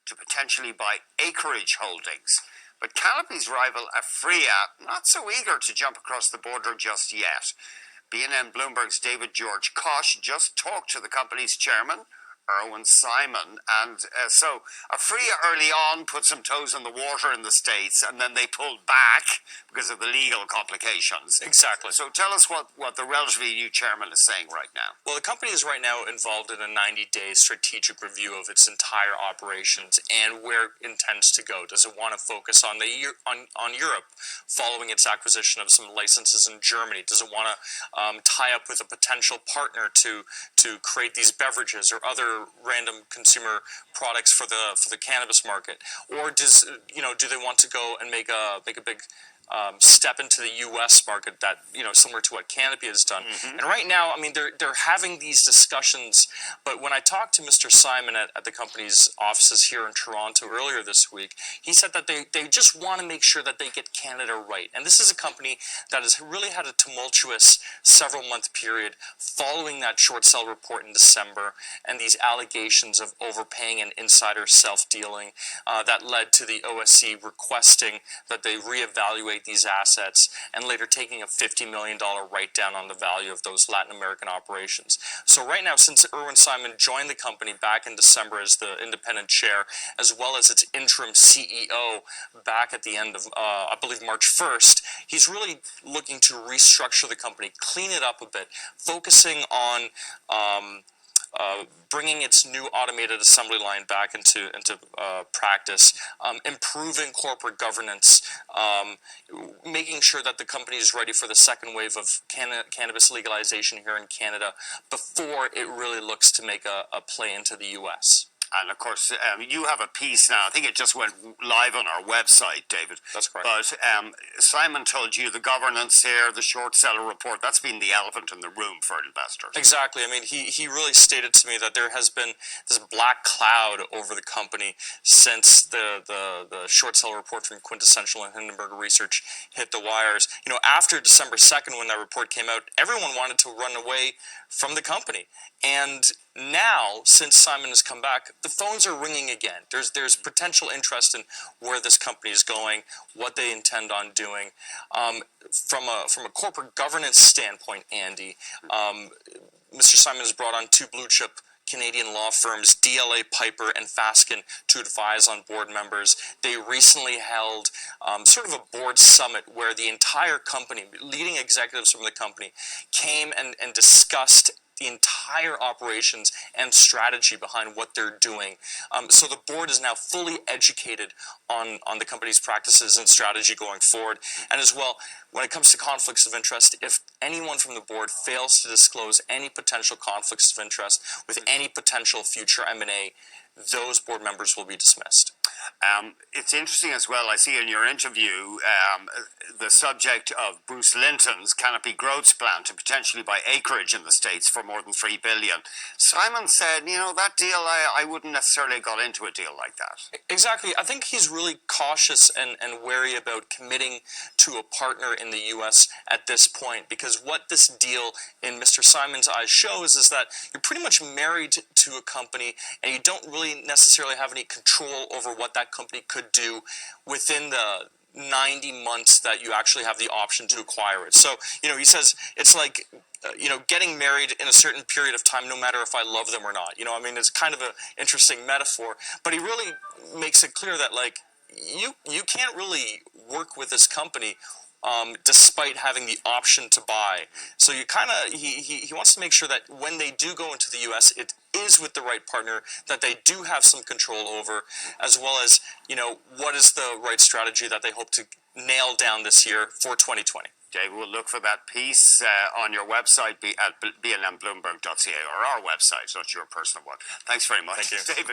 to potentially buy acreage holdings. But Canopy's rival Aphria, not so eager to jump across the border just yet. BNN Bloomberg's David George Koch just talked to the company's chairman, Irwin Simon, and so Aphria early on put some toes in the water in the States, and then they pulled back because of the legal complications. Exactly. So tell us what the relatively new chairman is saying right now. Well, the company is right now involved in a 90-day strategic review of its entire operations and where it intends to go. Does it want to focus on on Europe, following its acquisition of some licenses in Germany? Does it want to tie up with a potential partner to create these beverages or other random consumer products for the cannabis market, or do they want to go and make a big step into the U.S. market that similar to what Canopy has done? And right now, I mean, they're having these discussions. But when I talked to Mr. Simon at the company's offices here in Toronto earlier this week, he said that they just want to make sure that they get Canada right. And this is a company that has really had a tumultuous several-month period following that short sale report in December and these allegations of overpaying and insider self-dealing that led to the OSC requesting that they reevaluate these assets and later taking a $50 million write-down on the value of those Latin American operations. So right now, since Irwin Simon joined the company back in December as the independent chair, as well as its interim CEO back at the end of, I believe, March 1st, he's really looking to restructure the company, clean it up a bit, focusing on bringing its new automated assembly line back into practice, improving corporate governance, making sure that the company is ready for the second wave of cannabis legalization here in Canada before it really looks to make a play into the U.S. And of course, you have a piece now. I think it just went live on our website, David. That's correct. But Simon told you the governance here, the short seller report, that's been the elephant in the room for investors. Exactly. I mean, he really stated to me that there has been this black cloud over the company since the short seller report from Quintessential and Hindenburg Research hit the wires. After December 2nd, when that report came out, everyone wanted to run away from the company. And now, since Simon has come back, the phones are ringing again. There's potential interest in where this company is going, what they intend on doing. From a corporate governance standpoint, Andy, Mr. Simon has brought on two blue chip Canadian law firms, DLA Piper and THANSK, to advise on board members. They recently held sort of a board summit where the entire company, leading executives from the company, came and discussed the entire operations and strategy behind what they're doing. So the board is now fully educated on the company's practices and strategy going forward. And as well, when it comes to conflicts of interest, if anyone from the board fails to disclose any potential conflicts of interest with any potential future M&A, those board members will be dismissed. It's interesting as well, I see in your interview the subject of Bruce Linton's Canopy Growth's plan to potentially buy acreage in the States for more than $3 billion. Simon said, that deal, I wouldn't necessarily have got into a deal like that. Exactly. I think he's really cautious and wary about committing to a partner in the U.S. at this point, because what this deal in Mr. Simon's eyes shows is that you're pretty much married to a company and you don't really necessarily have any control over what that company could do within the 90 months that you actually have the option to acquire it. So, he says it's like, getting married in a certain period of time, no matter if I love them or not. It's kind of an interesting metaphor, but he really makes it clear that, like, you can't really work with this company despite having the option to buy. So he wants to make sure that when they do go into the U.S., it is with the right partner that they do have some control over, as well as, what is the right strategy that they hope to nail down this year for 2020. Dave, we'll look for that piece on your website at bnnbloomberg.ca, or our website, not your personal one. Thanks very much. Thank you. David.